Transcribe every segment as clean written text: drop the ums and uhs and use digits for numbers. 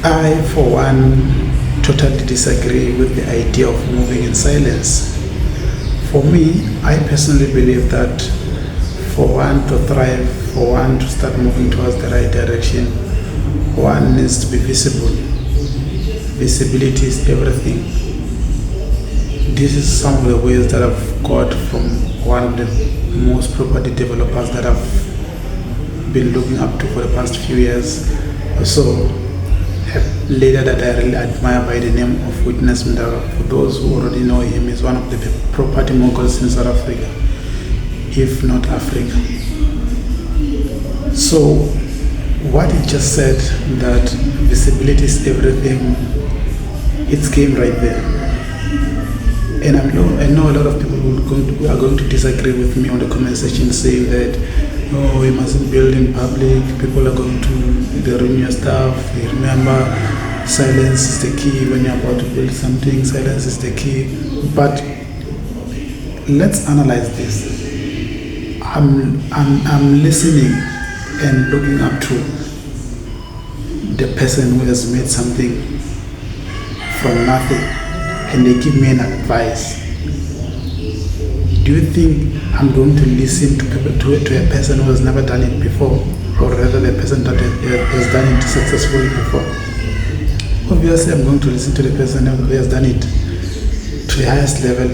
I, for one, totally disagree with the idea of moving in silence. For me, I personally believe that for one to thrive, for one to start moving towards the right direction, one needs to be visible. Visibility is everything. This is some of the ways that I've got from one of the most property developers that I've been looking up to for the past few years. So, a leader that I really admire by the name of Witness Mdara. For those who already know him, he's one of the property moguls in South Africa, if not Africa. So, what he just said, that visibility is everything, it came right there. And I know a lot of people who are going to disagree with me on the comment section, saying that, oh, we mustn't build in public, people are going to ruin your stuff. Remember, silence is the key when you're about to build something, silence is the key. But let's analyze this. I'm listening and looking up to the person who has made something from nothing, and they give me an advice. Do you think I'm going to listen to a person who has never done it before, or rather the person that has done it successfully before? Obviously, I'm going to listen to the person who has done it to the highest level.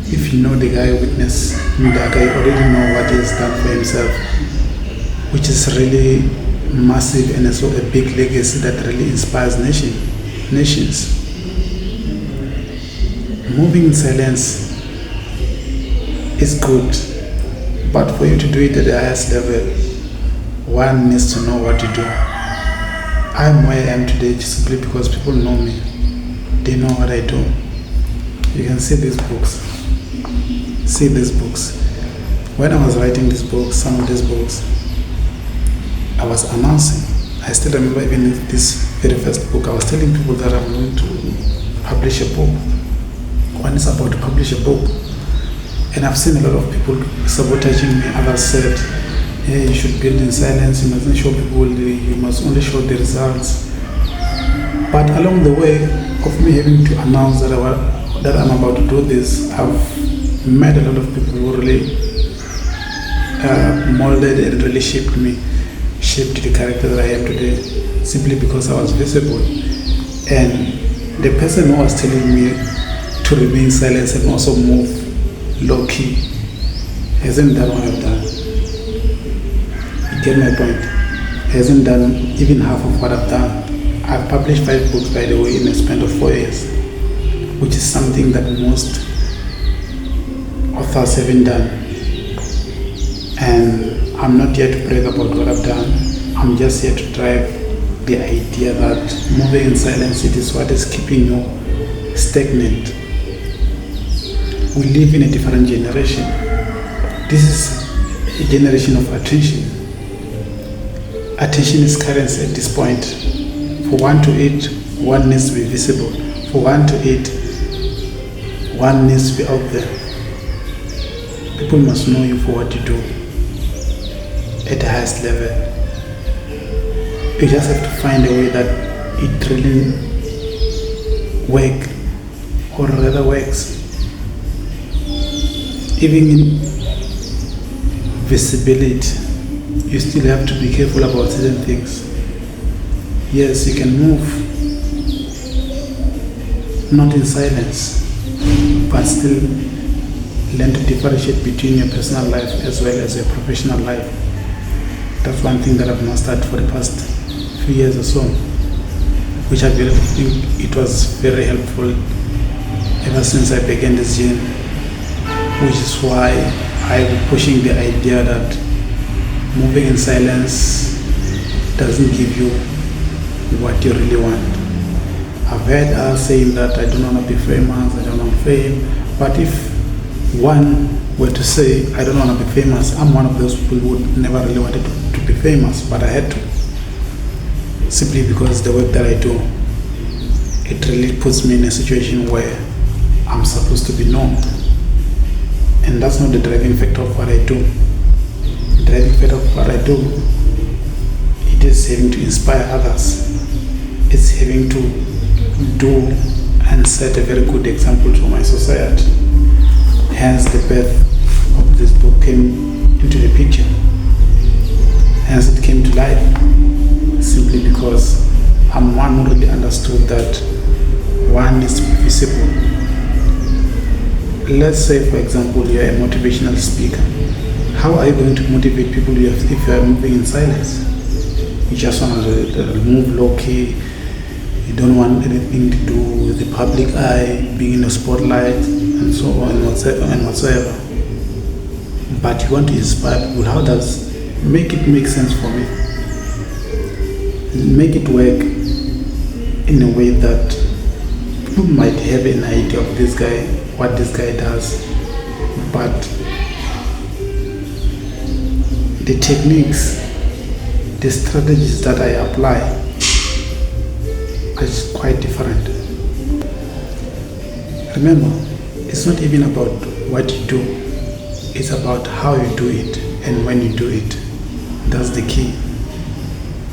If you know the guy Witness Mdaka, you already know what he has done for himself, which is really massive and also a big legacy that really inspires nations. Moving in silence is good, but for you to do it at the highest level, one needs to know what to do. I'm where I am today simply because people know me. They know what I do. You can see these books. See these books. When I was writing these books, some of these books, I was announcing. I still remember even this very first book, I was telling people that I'm going to publish a book. One is about to publish a book. And I've seen a lot of people sabotaging me. Others said, hey, you should build in silence, you mustn't show people, you must only show the results. But along the way of me having to announce that I'm about to do this, I've met a lot of people who really molded and really shaped the character that I am today, simply because I was visible. And the person who was telling me to remain silent and also move low-key hasn't done what I've done. You get my point? Hasn't done even half of what I've done. I've published 5 books, by the way, in a span of 4 years, which is something that most authors haven't done. And I'm not here to brag about what I've done. I'm just here to drive the idea that moving in silence, it is what is keeping you stagnant. We live in a different generation. This is a generation of attention. Attention is currency at this point. For one to eat, one needs to be visible. For one to eat, one needs to be out there. People must know you for what you do at the highest level. You just have to find a way that it really works, or rather works. Even in visibility, you still have to be careful about certain things. Yes, you can move, not in silence, but still learn to differentiate between your personal life as well as your professional life. That's one thing that I've mastered for the past few years or so, which I really think it was very helpful ever since I began this journey, which is why I'm pushing the idea that moving in silence doesn't give you what you really want. I've heard us saying that I don't want to be famous, I don't want fame, but if one were to say I don't want to be famous, I'm one of those people who never really wanted to be famous, but I had to, simply because the work that I do, it really puts me in a situation where I'm supposed to be known. And that's not the driving factor of what I do. The driving factor of what I do, it is having to inspire others. is having to do and set a very good example to my society. Hence the birth of this book came into the picture. Hence it came to life, simply because I'm one who really understood that one needs to be visible. Let's say, for example, you're a motivational speaker. How are you going to motivate people if you are moving in silence? You just want to move low-key. You don't want anything to do with the public eye, being in the spotlight, and so on and whatsoever. But you want to inspire people. How does make it make sense for me? Make it work in a way that people might have an idea of this guy, what this guy does, but the techniques, the strategies that I apply are quite different. Remember, it's not even about what you do, it's about how you do it and when you do it. That's the key.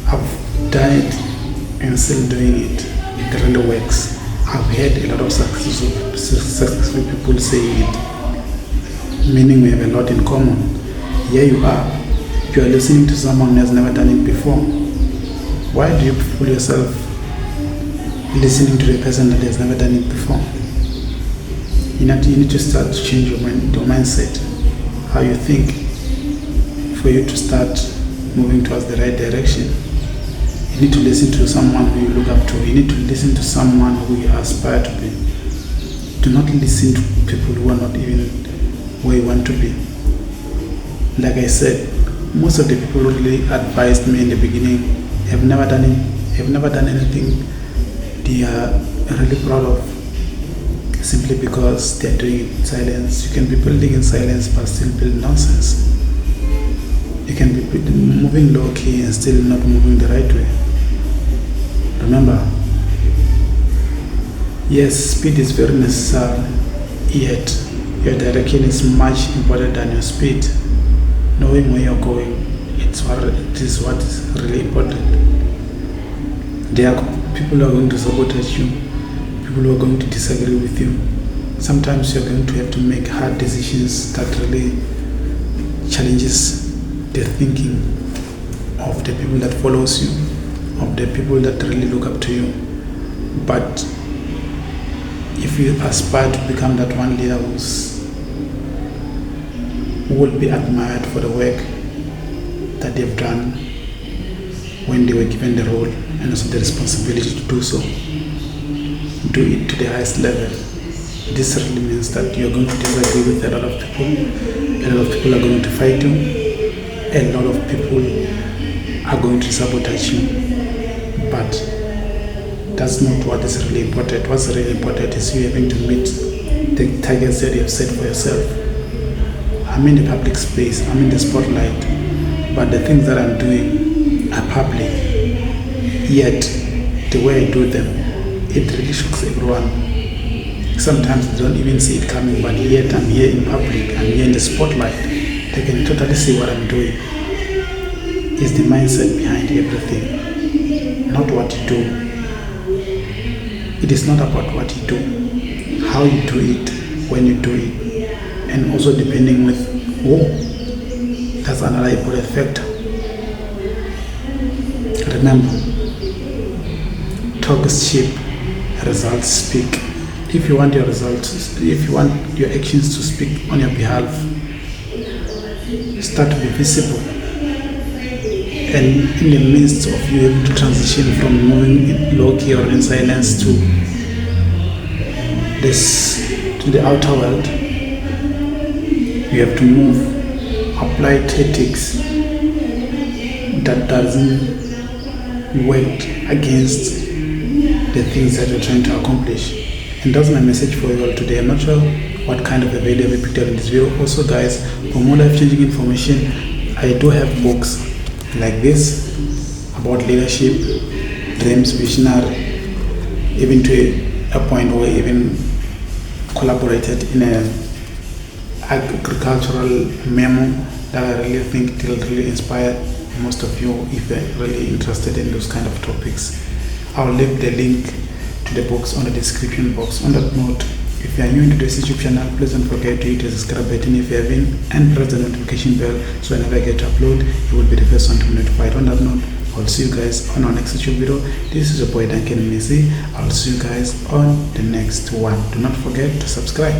I've done it and still doing it. It really works. I've heard a lot of successful people saying it, meaning we have a lot in common. Here you are listening to someone who has never done it before. Why do you fool yourself listening to the person that has never done it before? You need to start to change your mindset, how you think, for you to start moving towards the right direction. You need to listen to someone who you look up to. You need to listen to someone who you aspire to be. Do not listen to people who are not even where you want to be. Like I said, most of the people who really advised me in the beginning have never done anything they are really proud of, simply because they are doing it in silence. You can be building in silence but still build nonsense. You can be moving low-key and still not moving the right way. Remember, yes, speed is very necessary, yet your direction is much important than your speed. Knowing where you're going, it is what is really important. There are people who are going to sabotage you, people who are going to disagree with you. Sometimes you're going to have to make hard decisions that really challenges the thinking of the people that follows you, of the people that really look up to you. But if you aspire to become that one leader who will be admired for the work that they've done when they were given the role and also the responsibility to do so, do it to the highest level. This really means that you're going to disagree with a lot of people. A lot of people are going to fight you. A lot of people are going to sabotage you. But that's not what is really important. What's really important is you having to meet the targets that you have set for yourself. I'm in the public space, I'm in the spotlight, but the things that I'm doing are public. Yet, the way I do them, it really shocks everyone. Sometimes they don't even see it coming, but yet I'm here in public, I'm here in the spotlight. They can totally see what I'm doing. It's the mindset behind everything, not what you do. It is not about what you do, how you do it, when you do it. And also depending with who. That's another important factor. Remember, talk is cheap, results speak. If you want your results, if you want your actions to speak on your behalf, start to be visible. And in the midst of you able to transition from moving low-key or in silence to the outer world, you have to move, apply tactics that doesn't work against the things that you're trying to accomplish. And that's my message for you all today. I'm not sure what kind of a value I picked up in this video. Also guys, for more life-changing information, I do have books like this about leadership, dreams, visionary, even to a point where I even collaborated in a agricultural memo that I really think it will really inspire most of you if you're really interested in those kind of topics. I'll leave the link to the box on the description box. On that note, if you are new to this YouTube channel, please don't forget to hit the subscribe button if you haven't, and press the notification bell so whenever I get to upload, you will be the first one to be notified. On that note, I'll see you guys on our next YouTube video. This is your boy Duncan Mnisi. I'll see you guys on the next one. Do not forget to subscribe.